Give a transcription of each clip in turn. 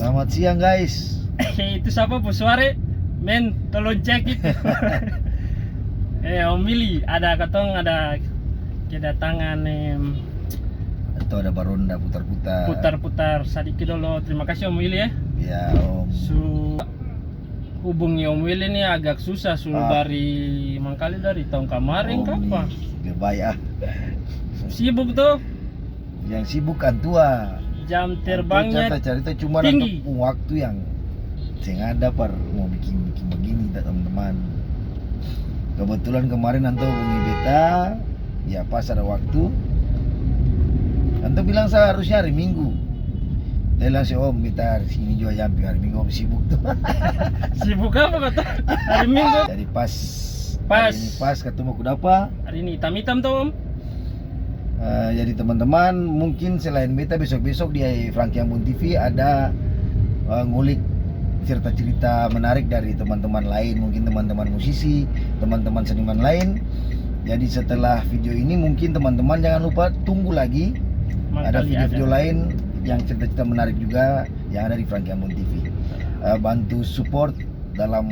Selamat siang guys. Itu siapa Bu Suare? Men, tolong cek itu. Om Willy, ada kedatangan Itu ada baronda putar-putar. putar-putar sedikit dulu. Terima kasih Om Willy ya. Ya Om. Hubungi Om Willy ini agak susah dari dari tahun kemarin kapan? Lebay Sibuk tuh. Yang sibuk kan tua. Jam terbangnya cerita cuma tinggi. untuk waktu yang saya ada mau bikin begini teman-teman. Kebetulan kemarin Anto hubungi beta, ya pas ada waktu. Anto bilang seharusnya hari Minggu. Dia bilang sih Om, beta sini juga jampi hari Minggu Om sibuk tuh. Sibuk apa kata? Hari Minggu. Jadi pas. Hari ini pas ketemu Kudapa. Hari ini hitam-hitam tuh Om. Jadi teman-teman mungkin selain beta besok-besok di Frankie Ambon TV ada ngulik cerita-cerita menarik dari teman-teman lain, mungkin teman-teman musisi, teman-teman seniman lain. Jadi setelah video ini mungkin teman-teman jangan lupa tunggu lagi ada video-video lain yang cerita-cerita menarik juga yang ada di Frankie Ambon TV. Bantu support dalam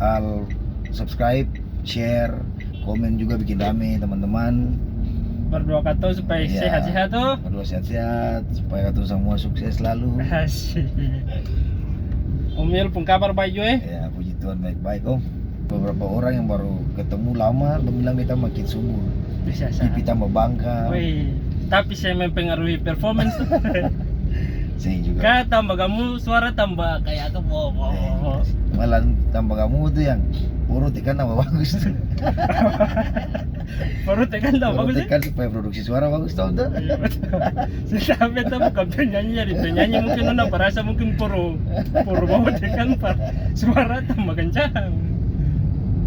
hal subscribe, share, komen juga bikin rame teman-teman. Berdoa kata supaya sehat-sehat tuh. Berdoa sehat-sehat supaya kata semua sukses selalu. Asik. Om Wil pun kabar baik juga Ya puji Tuhan baik-baik Om. Beberapa orang yang baru ketemu lama bilang kita makin subur. Bisa Pipi tambah bangka. Wih, tapi saya mempengaruhi performance tuh. Saya juga. Kak tambah kamu suara tambah kayak aku Malah tambah kamu tuh yang perut ikan tambah bagus tuh. Perut ikan tambah bagus Perut ikan supaya produksi suara bagus tau tuh. Saya beta bukan penyanyi, jadi penyanyi mungkin nona berasa mungkin puru bawa ikan par suara tambah kencang.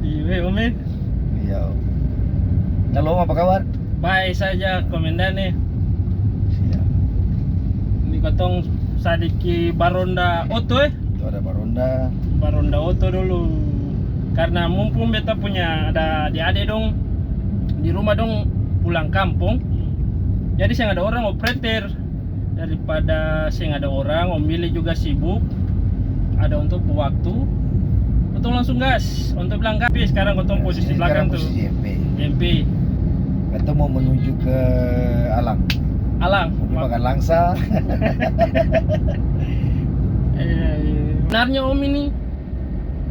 Iya Om. Iya Om. Halo Om, apa kabar? Baik saja komandan nih. Siap. Ini katong sadiki Baronda Oto Itu ada Baronda Oto dulu. Karena mumpung beta punya ada adik dong di rumah dong pulang kampung. Jadi saya nggak ada orang operator. Daripada saya nggak ada orang, Om Willy juga sibuk. Ada untuk waktu. Kotong langsung gas untuk bilang gas. Sekarang kotong posisi belakang tuh. Posisi MP. Kita mau menuju ke Alang. Makan langsa. Benarnya Om ini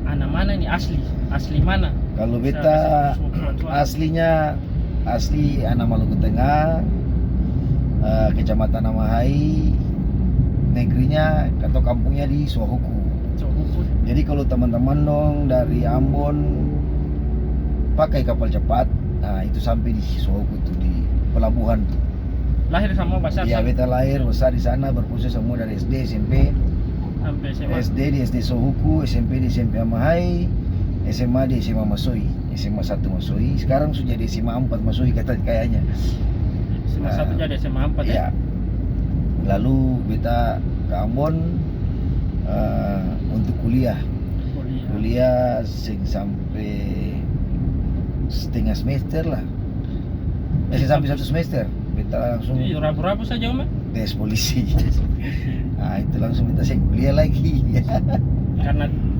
anak mana ini asli mana? Kalau beta asli anak Maluku Tengah, Kecamatan Amahai, negerinya atau kampungnya di Sohuku. Jadi kalau teman-teman dong dari Ambon pakai kapal cepat, nah itu sampai di Sohuku tuh di pelabuhan tuh. Lahir sama besar. Iya, beta lahir besar di sana, berproses semua dari SD, SMP, sampai SMA. SD di SD Sohuku, SMP di SMP Amahai, SMA di SMA Masoi, SMA 1 Masoi. Sekarang sudah di SMA 4 Masoi kayaknya. SMA 1 jadi SMA 4 ya. Lalu beta ke Ambon untuk kuliah sampai setengah semester lah. Sampai 1 semester. Beta langsung rabu-rabu saja Om. Tes polisi. Nah itu langsung minta saya kuliah lagi.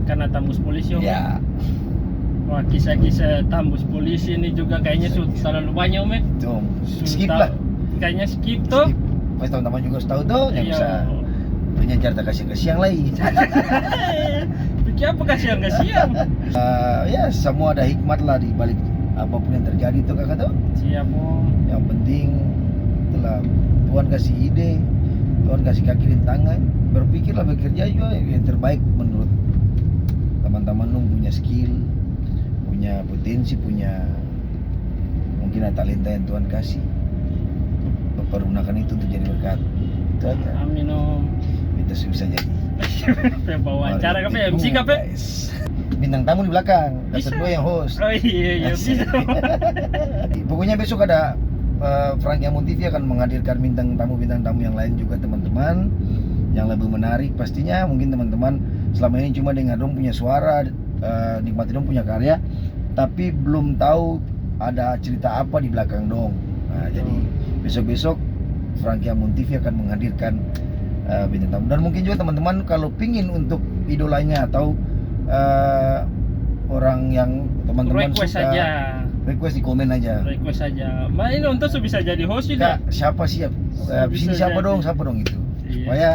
karena tambus polisi Om. Ya. Wah, kisah-kisah tambus polisi ini juga kayaknya terlalu banyak Om. Skip lah. Kayaknya skip tuh. Pas teman-teman juga tahu tuh yang bisa punya cerita kasihan lagi. Pikir apa kasihan? Ya semua ada hikmat lah di balik apapun yang terjadi tuh kakak tuh. Siap Om. Yang penting itulah Tuhan kasih ide, Tuhan kasih kaki dan tangan, berpikirlah bekerja juga yang terbaik menurut teman-teman dong, punya skill, punya potensi, punya mungkin ada talenta yang Tuhan kasih, pergunakan itu untuk jadi berkat. Itu aja. Amin Om. Kita bisa jadi bawa acara kape MC kape. Bintang tamu di belakang, kasih gue yang host. Oh iya bisa. Pokoknya besok ada Frankie Ambon TV akan menghadirkan bintang tamu yang lain juga teman-teman yang lebih menarik pastinya. Mungkin teman-teman selama ini cuma dengar dong punya suara, nikmati dong punya karya, tapi belum tahu ada cerita apa di belakang dong. Nah, jadi besok-besok Frankie Ambon TV akan menghadirkan bintang tamu. Dan mungkin juga teman-teman kalau pingin untuk idolanya atau orang yang teman-teman Request suka, saja. request di komen aja. Request saja. Mbak ini untuk bisa jadi host juga. Kak, siapa sih? Bisa Sini siapa jadi. dong itu. Iya. Supaya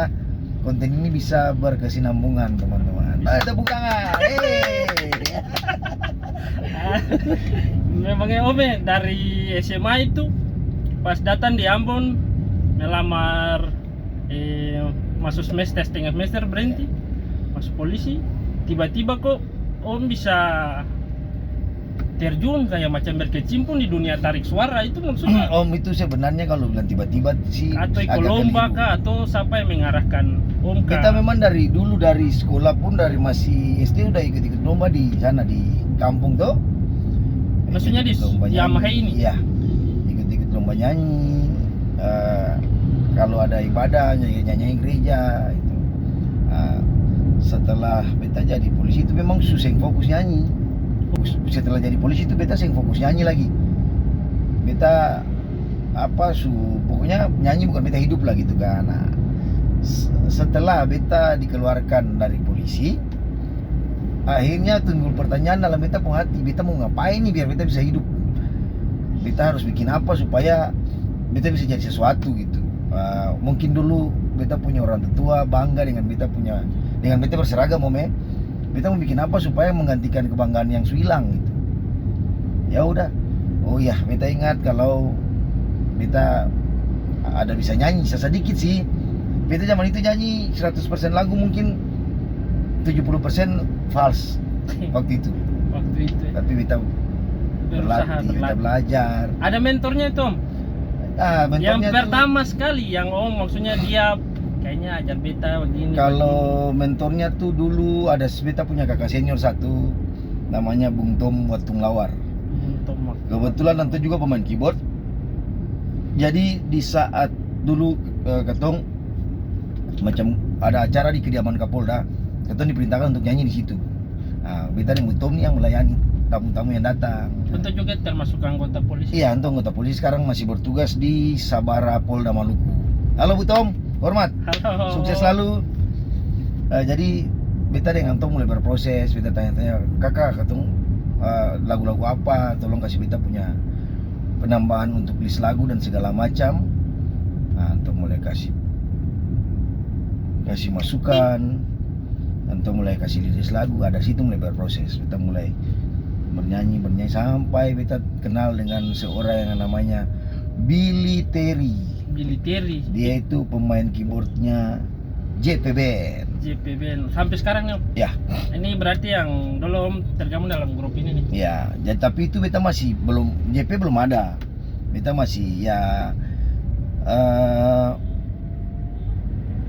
konten ini bisa berkesinambungan teman-teman. Tepuk tangan. Memangnya Om dari SMA itu pas datang di Ambon melamar masuk semester setengah semester berhenti masuk polisi, tiba-tiba kok Om bisa terjun kayak macam berkecimpung di dunia tarik suara itu maksudnya Om itu sebenarnya kalau bilang tiba-tiba sih atau ikut agak lomba keliru. kah atau siapa yang mengarahkan Om kah? Kita memang dari dulu dari sekolah pun dari masih SD udah ikut-ikut lomba di sana di kampung tuh. Maksudnya di Ikut lomba Yamaha nyanyi. ini? Iya. Ikut-ikut lomba nyanyi. Kalau ada ibadah nyanyi gereja itu. Setelah beta jadi polisi itu memang susah fokus nyanyi. Setelah jadi polisi itu beta sing fokus nyanyi lagi. Beta pokoknya nyanyi bukan beta hidup lah gitu kan. Nah, setelah beta dikeluarkan dari polisi, akhirnya timbul pertanyaan dalam beta pun hati, beta mau ngapain nih biar beta bisa hidup. Beta harus bikin apa supaya beta bisa jadi sesuatu gitu. Mungkin dulu beta punya orang tua bangga dengan beta berseragam Om. Beta mau bikin apa supaya menggantikan kebanggaan yang hilang gitu. Ya udah. Oh iya, beta ingat kalau beta ada bisa nyanyi sedikit sih. Beta zaman itu nyanyi 100% lagu mungkin 70% false waktu itu. Waktu itu ya. Tapi beta Berusaha berlatih, beta belajar. Ada mentornya itu Om? Mentornya Yang tuh, pertama sekali yang Om maksudnya dia kayaknya ajar beta begini. kalau mentornya tuh dulu ada beta punya kakak senior satu namanya Bung Tom Watung Lawar. Untuk Kebetulan nanti juga pemain keyboard. Jadi di saat dulu ketong macam ada acara di kediaman Kapolda, ketong diperintahkan untuk nyanyi di situ. Nah, beta dan Bung Tom yang melayani tamu-tamu yang datang. Untuk juga termasuk anggota polisi. Iya, untuk anggota polisi sekarang masih bertugas di Sabara Polda Maluku. Halo Bu Tom, hormat. Halo. Sukses selalu. Jadi beta dengan Tom mulai berproses, beta tanya-tanya, kakak ketemu lagu-lagu apa, tolong kasih beta punya penambahan untuk list lagu dan segala macam. Nah, Tom mulai kasih masukan, dan Tom mulai kasih list lagu. Ada situ mulai berproses, beta mulai bernyanyi sampai beta kenal dengan seorang yang namanya Billy Terry. Billy Terry. Dia itu pemain keyboardnya JP Band. JP Band. Sampai sekarang ya. Ya, Ini berarti yang dulu Om tergabung dalam grup ini nih. ya. Jadi tapi itu beta masih belum, JP belum ada. Beta masih ya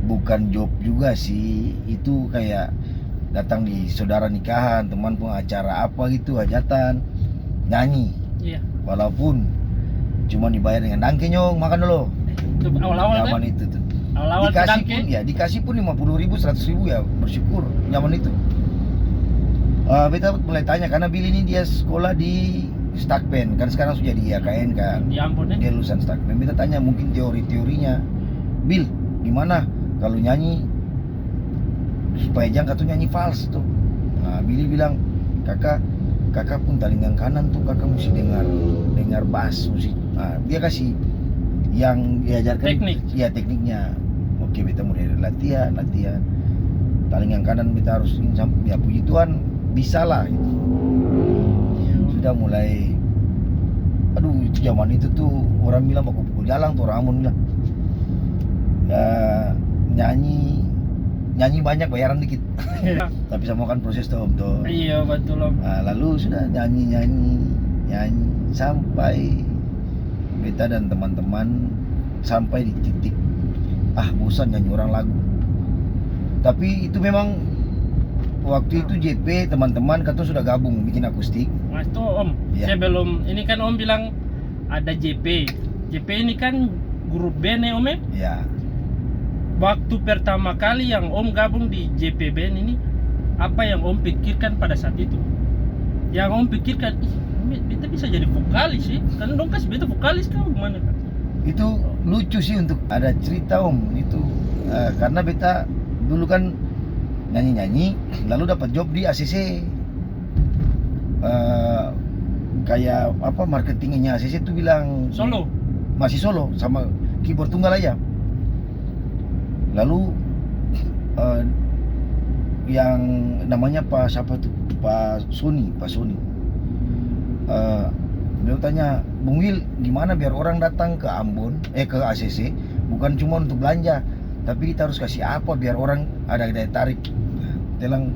bukan job juga sih. Itu kayak datang di saudara nikahan, teman pun acara apa gitu, hajatan, nyanyi. Iya. Walaupun cuma dibayar dengan dangke nyong, makan dulu. Itu awal-awal Zaman kan? itu tuh. Awal-awal Dikasih pun 50.000, 100.000 ya bersyukur zaman itu. Beta mulai tanya karena Billy ini dia sekolah di Stakpen kan, sekarang sudah di IKN kan. di Ambon ya. Dia lulusan Stakpen. Beta tanya mungkin teorinya, Bill gimana kalau nyanyi supaya jangan tuh nyanyi false tuh. Nah, Billy bilang, kakak pun talingan kanan tuh kakak mesti dengar bass musik. Nah, dia kasih yang diajarkan tekniknya. Oke, beta mulai latihan. Talingan kanan beta harus ya puji Tuhan bisa lah gitu. Sudah mulai, aduh itu zaman itu tuh orang bilang baku pukul jalang tuh, orang Ambon bilang nyanyi banyak bayaran dikit. Tapi sama kan proses tuh Om tuh. Iya betul Om. Nah, lalu sudah nyanyi sampai beta dan teman-teman sampai di titik bosan nyanyi orang lagu. Tapi itu memang waktu itu JP teman-teman kata sudah gabung bikin akustik. Mas tuh Om, Ya. sebelum ini kan Om bilang ada JP. JP ini kan grup band ya Om ya? Ya. Waktu pertama kali yang Om gabung di JP Band ini, apa yang Om pikirkan pada saat itu? Yang Om pikirkan, beta bisa jadi vokalis sih. Kan dong kasih beta vokalis kau gimana kan? Itu lucu sih, untuk ada cerita Om. Itu karena beta dulu kan nyanyi-nyanyi, lalu dapat job di ACC. Kayak apa, marketingnya ACC itu bilang Solo. masih solo sama keyboard tunggal aja. Lalu yang namanya Pak siapa tuh, Pak Sony. Beliau tanya, Bung Wil, gimana biar orang datang ke Ambon, ke ACC, bukan cuma untuk belanja, tapi kita harus kasih apa biar orang ada daya tarik. Bilang,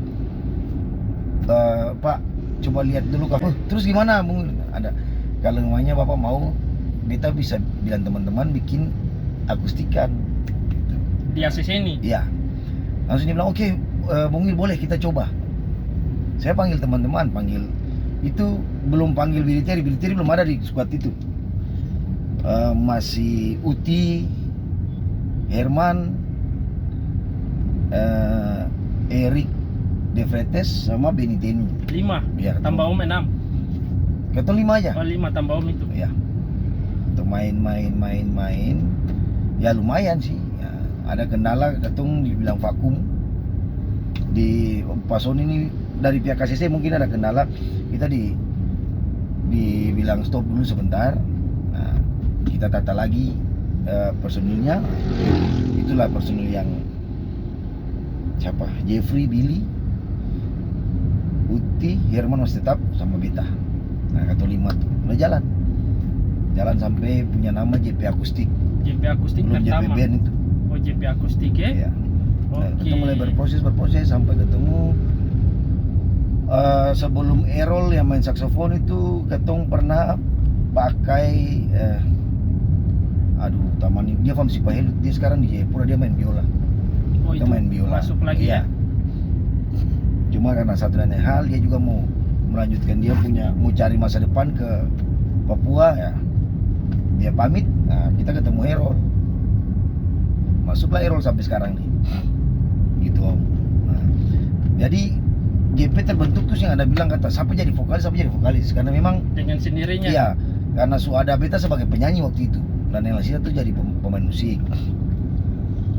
Pak, coba lihat dulu. Terus gimana, Bung? Ada, kalau namanya Bapak mau, beta bisa bilang teman-teman bikin akustikan Di ACC ini. iya. Langsung dia bilang, oke, Bung Wil, boleh kita coba. Saya panggil teman-teman, itu belum panggil Biliteri belum ada di squad itu. Masih Uti, Herman, Erik De Vretes sama Beniteni. 5. Ya, Tambah Om 6. Ketemu 5 aja. Oh 5 tambah Om itu. Ya. Untuk main. Ya lumayan sih. Ya, ada kendala, ketung dibilang vakum. Di Pason ini dari pihak KCC mungkin ada kendala. Kita dibilang stop dulu sebentar. Nah, kita tata lagi personilnya. Itulah personil yang siapa? Jeffrey, Billy, Uti, Herman masih tetap sama Beta. Nah, kata 5 tuh udah jalan sampai punya nama JP Akustik. JP Akustik Belum JP pertama. Band itu. Oh JP Akustik ya? Ya. Nah, Oke. kita mulai berproses sampai ketemu sebelum Errol yang main saksofon itu, ketong pernah pakai taman dia Famsi Pahelut, dia sekarang di Jayapura, dia main biola. Oh Dia itu main biola. masuk lagi Iya. ya? Cuma karena satu dan lain hal, dia juga mau melanjutkan, dia mau cari masa depan ke Papua ya. Dia pamit, nah kita ketemu Errol. Masuklah Errol sampai sekarang nih. Gitu Om. Nah, jadi JP terbentuk tuh yang ada bilang kata siapa jadi vokalis karena memang Dengan sendirinya. iya, karena ada Beta sebagai penyanyi waktu itu dan yang lainnya tuh jadi pemain musik.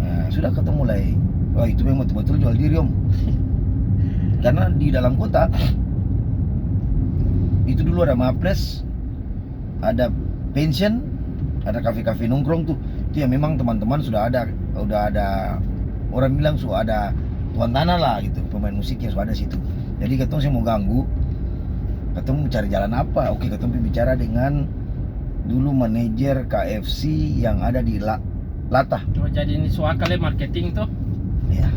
Nah, sudah ketemu mulai, wah itu memang betul-betul jual diri Om. Karena di dalam kota itu dulu ada Maples, ada pension, ada kafe-kafe nongkrong tuh. Itu yang memang teman-teman sudah ada orang bilang sudah ada tuan tanah lah gitu, pemain musiknya sudah ada situ. Jadi ketemu saya mau ganggu, ketemu cari jalan apa. Oke, ketemu bicara dengan dulu manajer KFC yang ada di Latah. Oh jadi ini suakale marketing tuh. Ya.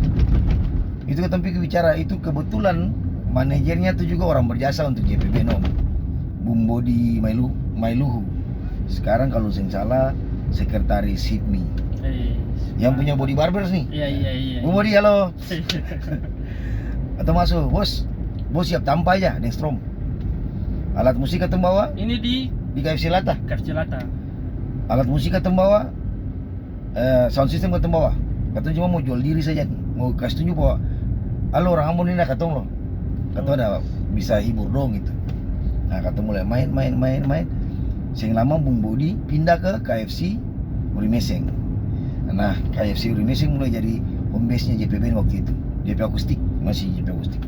Itu ketemu bicara, itu kebetulan manajernya tuh juga orang berjasa untuk JPB Nom. Bumbodi Mailuhu. Sekarang kalau saya salah sekretaris HIPMI. Yang punya Body Barbers nih. Iya. Bumbodi, halo. Atau masuk, bos siap tanpa aja, Nestrom. Alat musik ketemu bawa Ini di di KFC Latah. Karcelata. Alat musik ketemu bawa, sound system ketemu bawa. Katanya cuma mau jual diri saja, mau kasih tunjuk bahwa halo orang Ambon ini katong loh. Katong ada bisa hibur dong gitu. Nah katong mulai main. Sing lama Bung Bodi pindah ke KFC Urimeseng. Nah KFC Urimeseng mulai jadi home base nya JPB waktu itu. JP Akustik, masih JP Akustik.